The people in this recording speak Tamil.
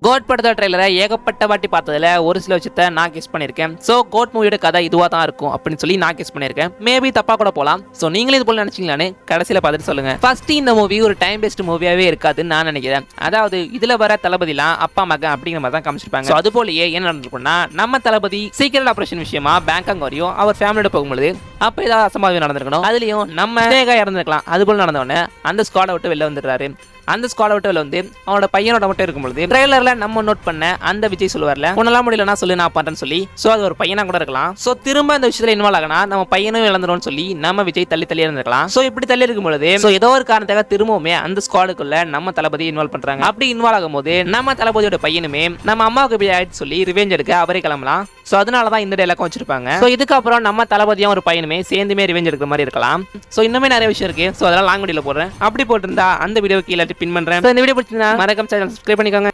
கோட் படத்தோட ட்ரெய்லரை ஏகப்பட்ட வாட்டி பார்த்ததுல ஒரு சில விஷயத்தை நான் கெஸ் பண்ணியிருக்கேன். ஸோ கோட் மூவியோட கதை இதுவாக தான் இருக்கும் அப்படின்னு சொல்லி நான் கெஸ் பண்ணியிருக்கேன். மேபி தப்பா கூட போகலாம். ஸோ நீங்களே இது போல நினைச்சீங்களான்னு கடைசியில் பார்த்துட்டு சொல்லுங்க. ஃபர்ஸ்ட் இந்த மூவி ஒரு டைம் பேஸ்ட் மூவியாவே இருக்காதுன்னு நான் நினைக்கிறேன். அதாவது இதுல வர தளபதிலாம் அப்பா மகன் அப்படிங்கிற மாதிரி தான் காமிச்சிருப்பாங்க. ஸோ அது போலயே என்ன நடந்திருக்கும்னா, நம்ம தளபதி சீக்கிரட் ஆபரேஷன் விஷயமா பேங்காக் வரையும் அவர் ஃபேமிலியோட போகும்போது அப்ப ஏதாவது அசம்பாவியம் நடந்திருக்கணும். அதுலயும் நம்ம ஸ்னேகா இறந்துருக்கலாம். அது போல நடந்தவொடனே அந்த ஸ்குவாடை விட்டு வெளில வந்துடுறாரு. அந்த ஸ்குவாடை விட்டு வெளில வந்து அவனோட பையனோட மட்டும் இருக்கும்பொழுது ட்ரெய்லர்ல நம்ம நோட் பண்ண அந்த விஜய் சொல்லுவார்ல, உன்னெல்லாம் முடியலன்னா சொல்லு நான் பண்றேன்னு சொல்லி. சோ அது ஒரு பையனா கூட இருக்கலாம். சோ திரும்ப அந்த விஷயத்துல இன்வால்வ் ஆகனா நம்ம பையனும் இழந்துரும்னு சொல்லி நம்ம விஜய் தள்ளி இருந்திருக்கலாம். சோ இப்படி தள்ளி இருக்கும்பொழுது சோ ஏதோ ஒரு காரணத்துக்காக திரும்பவுமே அந்த ஸ்குவாடுக்குள்ள நம்ம தளபதி இன்வால்வ் பண்றாங்க. அப்படி இன்வால்வ் ஆகும்போது நம்ம தளபதியோட பையனுமே நம்ம அம்மாவுக்கு இப்படி ஆயிடுச்சு சொல்லி ரிவெஞ்ச் எடுக்க அவரே கிளம்பலாம். சோ அதனாலதான் இந்த டைலாக் வச்சிருப்பாங்க. சோ இதுக்கப்புறம் நம்ம தளபதியும் ஒரு பையனுமே சேர்ந்துமே ரிவெஞ்ச் எடுக்கிற மாதிரி இருக்கலாம். சோ இன்னுமே நிறைய விஷயம் இருக்கு. சோ அதெல்லாம் லாங் வீடியோல போடுறேன். அப்படி போட்டிருந்தா அந்த வீடியோ கீழே பின் பண்றேன். இந்த வீடியோ பிடிச்சிருந்தா மறக்காம சேனல் சப்ஸ்கிரைப் பண்ணிக்கோங்க.